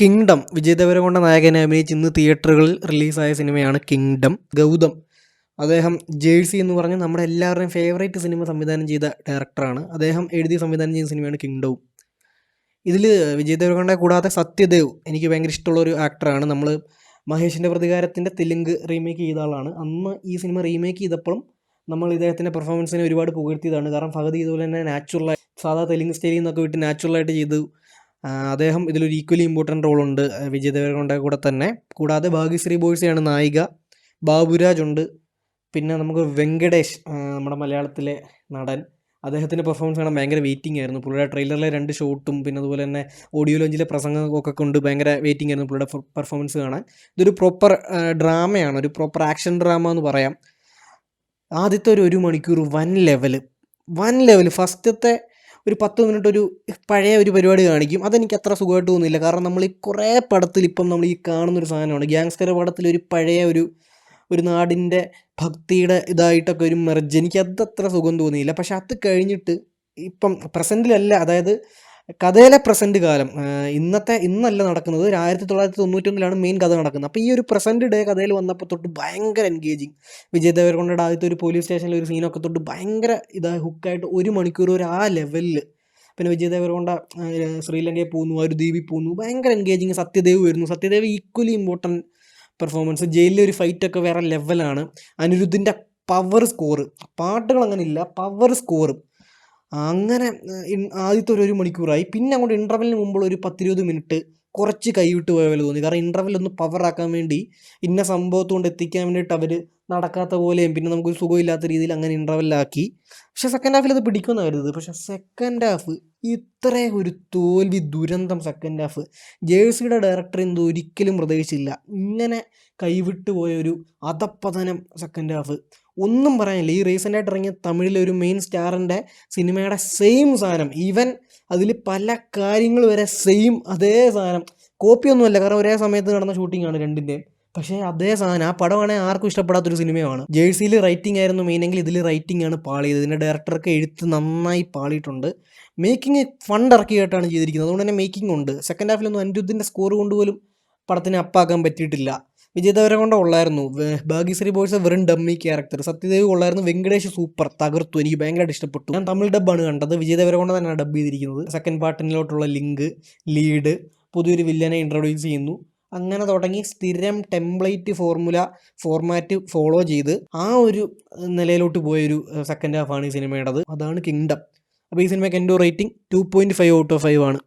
Kingdom Vijay Deverakonda നായകനെ അഭിനയിച്ച് ഇന്ന് തിയേറ്ററുകളിൽ റിലീസായ സിനിമയാണ് കിങ്ഡം. ഗൗതം അദ്ദേഹം ജേഴ്സി എന്ന് പറഞ്ഞ് നമ്മുടെ എല്ലാവരുടെയും ഫേവറേറ്റ് സിനിമ സംവിധാനം ചെയ്ത ഡയറക്ടറാണ്. അദ്ദേഹം എഴുതി സംവിധാനം ചെയ്ത സിനിമയാണ് കിങ്ഡവും. ഇതിൽ വിജയ് ദേവരകൊണ്ടയെ കൂടാതെ സത്യദേവ് എനിക്ക് ഭയങ്കര ഇഷ്ടമുള്ള ഒരു ആക്ടറാണ്. നമ്മൾ മഹേഷിൻ്റെ പ്രതികാരത്തിൻ്റെ തെലുങ്ക് റീമേക്ക് ചെയ്ത ആളാണ്. അന്ന് ഈ സിനിമ റീമേക്ക് ചെയ്തപ്പോഴും നമ്മൾ ഇദ്ദേഹത്തിൻ്റെ പെർഫോമൻസിനെ ഒരുപാട് പുകഴ്ത്തിയതാണ്. കാരണം ഫഹദ് ഇതുപോലെ തന്നെ നാച്ചുറലായി സാധാ തെലുങ്ക് സ്റ്റൈലിൽ നിന്നൊക്കെ വിട്ട് നാച്ചുറലായിട്ട് ചെയ്തു. അദ്ദേഹം ഇതിലൊരു ഈക്വലി ഇമ്പോർട്ടൻ്റ് റോളുണ്ട് വിജയ് ദേവരകൊണ്ടയുടെ കൂടെ തന്നെ. കൂടാതെ ഭാഗ്യശ്രീ ബോയ്സയാണ് നായിക. ബാബുരാജ് ഉണ്ട്. പിന്നെ നമുക്ക് വെങ്കടേഷ്, നമ്മുടെ മലയാളത്തിലെ നടൻ, അദ്ദേഹത്തിൻ്റെ പെർഫോമൻസ് കാണാൻ ഭയങ്കര വെയിറ്റിംഗ് ആയിരുന്നു. പുള്ളിയുടെ ട്രെയിലറിലെ 2 ഷോട്ടും പിന്നെ അതുപോലെ തന്നെ ഓഡിയോ ലോഞ്ചിലെ പ്രസംഗമൊക്കെ കൊണ്ട് ഭയങ്കര വെയിറ്റിംഗ് ആയിരുന്നു പുള്ളിയുടെ പെർഫോമൻസ് കാണാൻ. ഇതൊരു പ്രോപ്പർ ഡ്രാമയാണ്, ഒരു പ്രോപ്പർ ആക്ഷൻ ഡ്രാമ എന്ന് പറയാം. ആദ്യത്തെ ഒരു മണിക്കൂർ വൻ ലെവൽ ഫസ്റ്റത്തെ ഒരു 10 മിനിറ്റ് ഒരു പഴയ ഒരു പരിപാടി കാണിക്കും. അതെനിക്ക് അത്ര സുഖമായിട്ട് തോന്നുന്നില്ല. കാരണം നമ്മൾ ഈ കുറേ പടത്തിൽ ഇപ്പം നമ്മൾ ഈ കാണുന്നൊരു സാധനമാണ് ഗ്യാങ്സ്റ്റർ പടത്തിൽ ഒരു പഴയ ഒരു നാടിൻ്റെ ഭക്തിയുടെ ഇതായിട്ടൊക്കെ ഒരു മെർജ്. എനിക്കത് അത്ര സുഖം തോന്നിയില്ല. പക്ഷെ അത് കഴിഞ്ഞിട്ട് ഇപ്പം പ്രസൻറ്റിലല്ല, അതായത് കഥയിലെ പ്രസൻറ്റ് കാലം ഇന്നല്ല നടക്കുന്നത്, 1991 മെയിൻ കഥ നടക്കുന്നത്. അപ്പോൾ ഈ ഒരു പ്രസൻറ്റ് ഡേ കഥയിൽ വന്നപ്പോൾ തൊട്ട് ഭയങ്കര എൻഗേജിങ്. വിജയ് ദേവരകൊണ്ടയുടെ ആദ്യത്തെ ഒരു പോലീസ് സ്റ്റേഷനിലെ ഒരു സീനൊക്കെ തൊട്ട് ഭയങ്കര ഹുക്കായിട്ട് 1 മണിക്കൂർ ആ ലെവലിൽ. പിന്നെ വിജയ് ദേവരകൊണ്ട ശ്രീലങ്കയിൽ പോകുന്നു, ആ ഒരു ദ്വീപിൽ പോകുന്നു, ഭയങ്കര എൻഗേജിങ്. സത്യദേവ് വരുന്നു, സത്യദേവ് ഈക്വലി ഇമ്പോർട്ടൻറ്റ് പെർഫോമൻസ്. ജയിലിലെ ഒരു ഫൈറ്റൊക്കെ വേറെ ലെവലാണ്. അനിരുദ്ധിൻ്റെ പവർ സ്കോറ്, പാട്ടുകൾ അങ്ങനെ ഇല്ല, പവർ സ്കോറ്. അങ്ങനെ ആദ്യത്തെ 1 മണിക്കൂറായി. പിന്നെ അങ്ങോട്ട് ഇൻ്റർവെല്ലിന് മുമ്പുള്ള ഒരു 10-20 മിനിറ്റ് കുറച്ച് കൈവിട്ട് പോയ പോലെ തോന്നി. കാരണം ഇൻ്റർവെല്ലൊന്ന് പവറാക്കാൻ വേണ്ടി ഇന്ന സംഭവത്തുകൊണ്ട് എത്തിക്കാൻ വേണ്ടിയിട്ട് അവർ നടക്കാത്ത പോലെയും പിന്നെ നമുക്കൊരു സുഖമില്ലാത്ത രീതിയിൽ അങ്ങനെ ഇൻ്റർവെല്ലാക്കി. പക്ഷേ സെക്കൻഡ് ഹാഫിൽ അത് പിടിക്കുമെന്ന് കരുതുന്നത്. പക്ഷേ സെക്കൻഡ് ഹാഫ് ഇത്രയും ഒരു തോൽവി ദുരന്തം. സെക്കൻഡ് ഹാഫ് ജേഴ്സിയുടെ ഡയറക്ടർ എന്തോ ഒരിക്കലും പ്രതീക്ഷിച്ചില്ല. ഇങ്ങനെ കൈവിട്ട് പോയ ഒരു അധപ്പതനം സെക്കൻഡ് ഹാഫ്. ഒന്നും പറയാനില്ല. ഈ റീസെൻ്റായിട്ട് ഇറങ്ങിയ തമിഴിലെ ഒരു മെയിൻ സ്റ്റാറിൻ്റെ സിനിമയുടെ സെയിം സാധനം, ഈവൻ അതിൽ പല കാര്യങ്ങൾ വരെ സെയിം അതേ സാധനം. കോപ്പിയൊന്നുമല്ല, കാരണം ഒരേ സമയത്ത് നടന്ന ഷൂട്ടിംഗ് ആണ് രണ്ടിൻ്റെയും. പക്ഷേ അതേ സാധനം. ആ പടമാണെങ്കിൽ ആർക്കും ഇഷ്ടപ്പെടാത്തൊരു സിനിമയാണ്. ജേഴ്സിയിൽ റൈറ്റിംഗ് ആയിരുന്നു മെയിനെങ്കിൽ ഇതിൽ റൈറ്റിംഗ് ആണ് പാളിയത്. ഇതിൻ്റെ ഡയറക്ടർക്ക് എഴുത്ത് നന്നായി പാളിയിട്ടുണ്ട്. മേക്കിംഗ് ഫണ്ട് ഇറക്കിയിട്ടാണ് ചെയ്തിരിക്കുന്നത്, അതുകൊണ്ട് തന്നെ മേക്കിംഗ് ഉണ്ട്. സെക്കൻഡ് ഹാഫിലൊന്നും അനിരുദ്ധിൻ്റെ സ്കോർ കൊണ്ടുപോലും പടത്തിനെ അപ്പാക്കാൻ പറ്റിയിട്ടില്ല. വിജയ് ദേവരകൊണ്ട ഉള്ളായിരുന്നു. ഭാഗ്യശ്രീ ബോയ്സ് വെറും ഡമ്മി ക്യാരക്ടർ. സത്യദേവ് ഉള്ളായിരുന്നു. വെങ്കടേഷ് സൂപ്പർ തകർത്തു. എനിക്ക് ഭയങ്കരമായിട്ട് ഇഷ്ടപ്പെട്ടു. ഞാൻ തമിഴ് ഡബ്ബാണ് കണ്ടത്. വിജയ് ദേവരകൊണ്ട തന്നെയാണ് ഡബ് ചെയ്തിരിക്കുന്നത്. സെക്കൻഡ് പാർട്ടിലോട്ടുള്ള ലിങ്ക്, ലീഡ്, പുതിയൊരു വില്ലനെ ഇൻട്രൊഡ്യൂസ് ചെയ്യുന്നു. അങ്ങനെ തുടങ്ങി സ്ഥിരം ടെംപ്ലേറ്റ് ഫോർമാറ്റ് ഫോളോ ചെയ്ത് ആ ഒരു നിലയിലോട്ട് പോയൊരു സെക്കൻഡ് ഹാഫാണ് ഈ സിനിമയുടേത്. അതാണ് കിങ്ഡം. അപ്പോൾ ഈ സിനിമയ്ക്ക് എൻ്റെ റേറ്റിംഗ് 2.5 ഔട്ട് ഓഫ് 5 ആണ്.